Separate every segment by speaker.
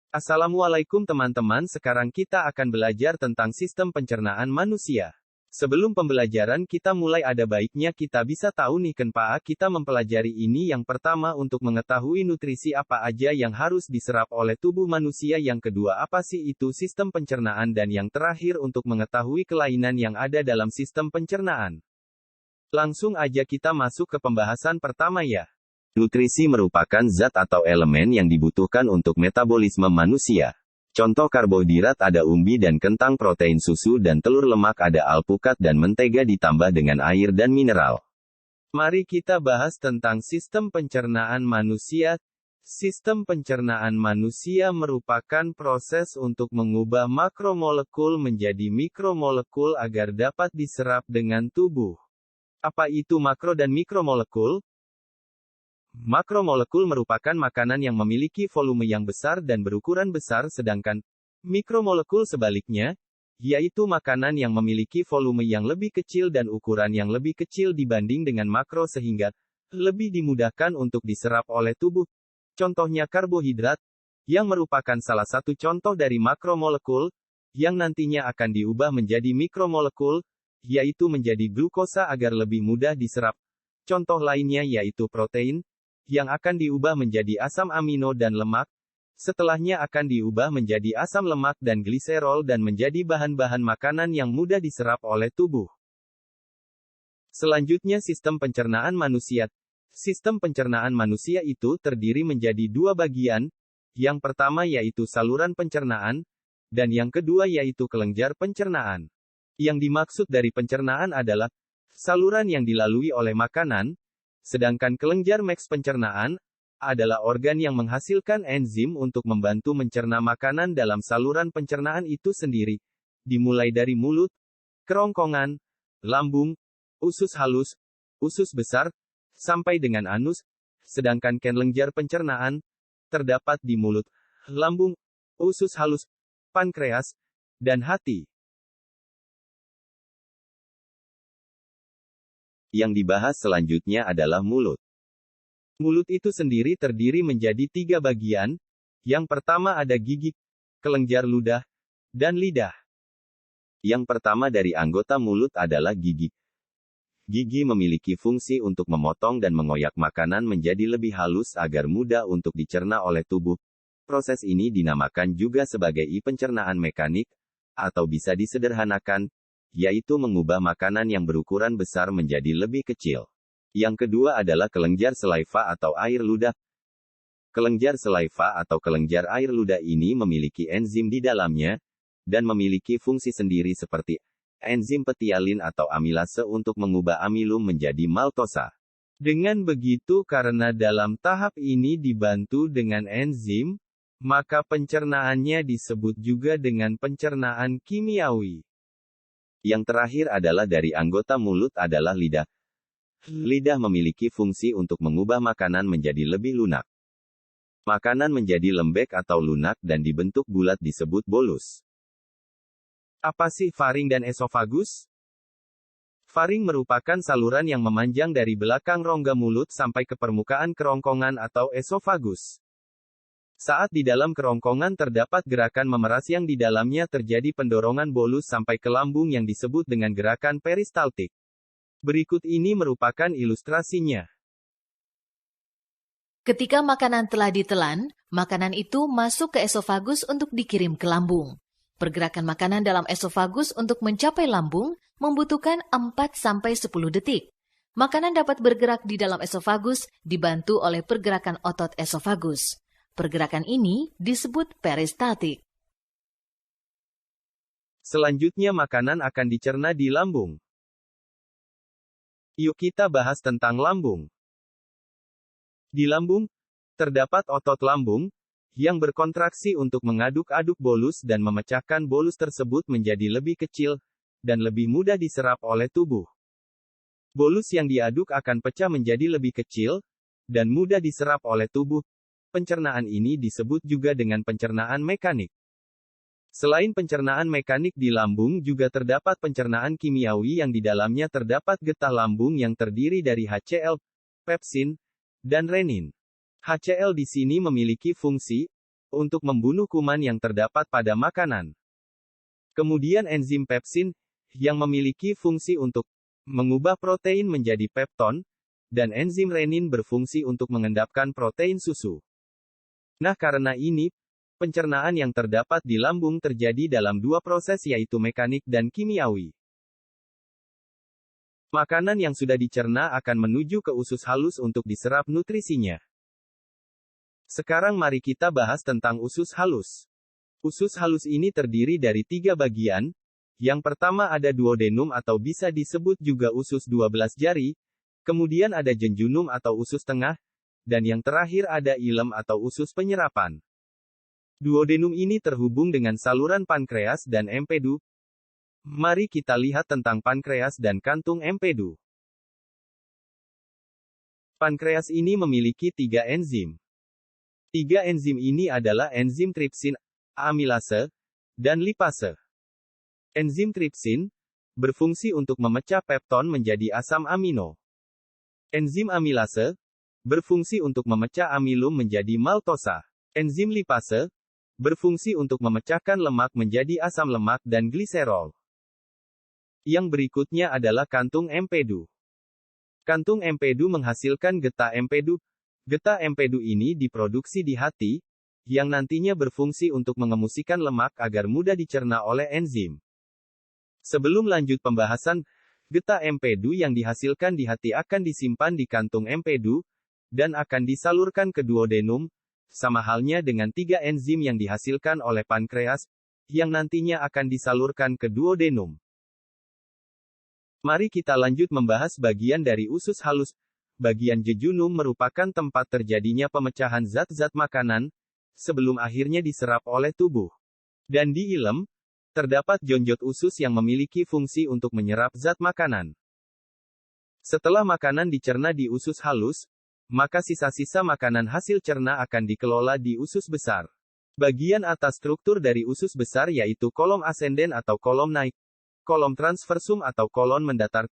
Speaker 1: Assalamualaikum teman-teman, sekarang kita akan belajar tentang sistem pencernaan manusia. Sebelum pembelajaran kita mulai, ada baiknya kita bisa tahu nih kenapa kita mempelajari ini. Yang pertama, untuk mengetahui nutrisi apa aja yang harus diserap oleh tubuh manusia. Yang kedua, apa sih itu sistem pencernaan, dan yang terakhir untuk mengetahui kelainan yang ada dalam sistem pencernaan. Langsung aja kita masuk ke pembahasan pertama ya. Nutrisi merupakan zat atau elemen yang dibutuhkan untuk metabolisme manusia. Contoh karbohidrat ada umbi dan kentang, protein susu dan telur, lemak ada alpukat dan mentega ditambah dengan air dan mineral. Mari kita bahas tentang sistem pencernaan manusia. Sistem pencernaan manusia merupakan proses untuk mengubah makromolekul menjadi mikromolekul agar dapat diserap dengan tubuh. Apa itu makro dan mikromolekul? Makromolekul merupakan makanan yang memiliki volume yang besar dan berukuran besar, sedangkan mikromolekul sebaliknya, yaitu makanan yang memiliki volume yang lebih kecil dan ukuran yang lebih kecil dibanding dengan makro, sehingga lebih dimudahkan untuk diserap oleh tubuh. Contohnya karbohidrat, yang merupakan salah satu contoh dari makromolekul, yang nantinya akan diubah menjadi mikromolekul, yaitu menjadi glukosa agar lebih mudah diserap. Contoh lainnya yaitu protein, yang akan diubah menjadi asam amino dan lemak, setelahnya akan diubah menjadi asam lemak dan gliserol dan menjadi bahan-bahan makanan yang mudah diserap oleh tubuh. Selanjutnya, sistem pencernaan manusia. Sistem pencernaan manusia itu terdiri menjadi dua bagian, yang pertama yaitu saluran pencernaan, dan yang kedua yaitu kelenjar pencernaan. Yang dimaksud dari pencernaan adalah saluran yang dilalui oleh makanan, sedangkan kelenjar maks pencernaan adalah organ yang menghasilkan enzim untuk membantu mencerna makanan dalam saluran pencernaan itu sendiri, dimulai dari mulut, kerongkongan, lambung, usus halus, usus besar, sampai dengan anus, sedangkan kelenjar pencernaan terdapat di mulut, lambung, usus halus, pankreas, dan hati. Yang dibahas selanjutnya adalah mulut. Mulut itu sendiri terdiri menjadi tiga bagian. Yang pertama ada gigi, kelenjar ludah, dan lidah. Yang pertama dari anggota mulut adalah gigi. Gigi memiliki fungsi untuk memotong dan mengoyak makanan menjadi lebih halus agar mudah untuk dicerna oleh tubuh. Proses ini dinamakan juga sebagai pencernaan mekanik, atau bisa disederhanakan, yaitu mengubah makanan yang berukuran besar menjadi lebih kecil. Yang kedua adalah kelenjar saliva atau air ludah. Kelenjar saliva atau kelenjar air ludah ini memiliki enzim di dalamnya, dan memiliki fungsi sendiri seperti enzim petialin atau amilase untuk mengubah amilum menjadi maltosa. Dengan begitu, karena dalam tahap ini dibantu dengan enzim, maka pencernaannya disebut juga dengan pencernaan kimiawi. Yang terakhir adalah dari anggota mulut adalah lidah. Lidah memiliki fungsi untuk mengubah makanan menjadi lebih lunak. Makanan menjadi lembek atau lunak dan dibentuk bulat disebut bolus. Apa sih faring dan esofagus? Faring merupakan saluran yang memanjang dari belakang rongga mulut sampai ke permukaan kerongkongan atau esofagus. Saat di dalam kerongkongan terdapat gerakan memeras yang di dalamnya terjadi pendorongan bolus sampai ke lambung yang disebut dengan gerakan peristaltik. Berikut ini merupakan ilustrasinya.
Speaker 2: Ketika makanan telah ditelan, makanan itu masuk ke esofagus untuk dikirim ke lambung. Pergerakan makanan dalam esofagus untuk mencapai lambung membutuhkan 4-10 detik. Makanan dapat bergerak di dalam esofagus dibantu oleh pergerakan otot esofagus. Pergerakan ini disebut peristaltik.
Speaker 1: Selanjutnya makanan akan dicerna di lambung. Yuk kita bahas tentang lambung. Di lambung, terdapat otot lambung, yang berkontraksi untuk mengaduk-aduk bolus dan memecahkan bolus tersebut menjadi lebih kecil, dan lebih mudah diserap oleh tubuh. Bolus yang diaduk akan pecah menjadi lebih kecil, dan mudah diserap oleh tubuh. Pencernaan ini disebut juga dengan pencernaan mekanik. Selain pencernaan mekanik di lambung juga terdapat pencernaan kimiawi yang di dalamnya terdapat getah lambung yang terdiri dari HCl, pepsin, dan renin. HCl di sini memiliki fungsi untuk membunuh kuman yang terdapat pada makanan. Kemudian enzim pepsin, yang memiliki fungsi untuk mengubah protein menjadi pepton, dan enzim renin berfungsi untuk mengendapkan protein susu. Nah, karena ini, pencernaan yang terdapat di lambung terjadi dalam dua proses, yaitu mekanik dan kimiawi. Makanan yang sudah dicerna akan menuju ke usus halus untuk diserap nutrisinya. Sekarang mari kita bahas tentang usus halus. Usus halus ini terdiri dari 3 bagian. Yang pertama ada duodenum atau bisa disebut juga usus 12 jari, kemudian ada jejunum atau usus tengah, dan yang terakhir ada ilem atau usus penyerapan. Duodenum ini terhubung dengan saluran pankreas dan empedu. Mari kita lihat tentang pankreas dan kantung empedu. Pankreas ini memiliki 3 enzim. 3 enzim ini adalah enzim tripsin, amilase, dan lipase. Enzim tripsin berfungsi untuk memecah pepton menjadi asam amino. Enzim amilase berfungsi untuk memecah amilum menjadi maltosa. Enzim lipase berfungsi untuk memecahkan lemak menjadi asam lemak dan gliserol. Yang berikutnya adalah kantung empedu. Kantung empedu menghasilkan getah empedu. Getah empedu ini diproduksi di hati, yang nantinya berfungsi untuk mengemusikan lemak agar mudah dicerna oleh enzim. Sebelum lanjut pembahasan, getah empedu yang dihasilkan di hati akan disimpan di kantung empedu, dan akan disalurkan ke duodenum, sama halnya dengan 3 enzim yang dihasilkan oleh pankreas, yang nantinya akan disalurkan ke duodenum. Mari kita lanjut membahas bagian dari usus halus. Bagian jejunum merupakan tempat terjadinya pemecahan zat-zat makanan, sebelum akhirnya diserap oleh tubuh. Dan di ilem, terdapat jonjot usus yang memiliki fungsi untuk menyerap zat makanan. Setelah makanan dicerna di usus halus, maka sisa-sisa makanan hasil cerna akan dikelola di usus besar. Bagian atas struktur dari usus besar yaitu kolom asenden atau kolom naik, kolom transversum atau kolon mendatar,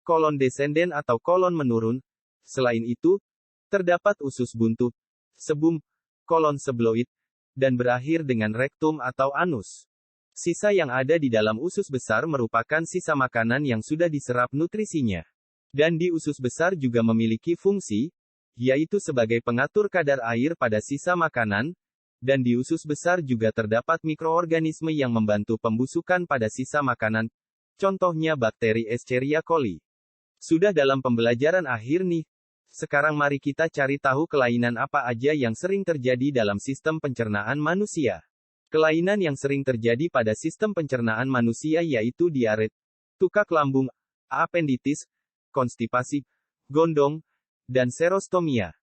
Speaker 1: kolon desenden atau kolon menurun. Selain itu, terdapat usus buntu, sebum, kolon sebloid, dan berakhir dengan rektum atau anus. Sisa yang ada di dalam usus besar merupakan sisa makanan yang sudah diserap nutrisinya. Dan di usus besar juga memiliki fungsi, yaitu sebagai pengatur kadar air pada sisa makanan, dan di usus besar juga terdapat mikroorganisme yang membantu pembusukan pada sisa makanan, contohnya bakteri Escherichia coli. Sudah dalam pembelajaran akhir nih, sekarang mari kita cari tahu kelainan apa aja yang sering terjadi dalam sistem pencernaan manusia. Kelainan yang sering terjadi pada sistem pencernaan manusia yaitu diare, tukak lambung, apenditis, konstipasi, gondong, dan serostomia.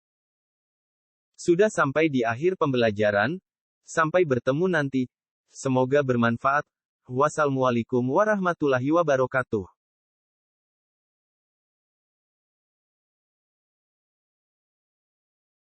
Speaker 1: Sudah sampai di akhir pembelajaran, sampai bertemu nanti. Semoga bermanfaat. Wassalamualaikum warahmatullahi wabarakatuh.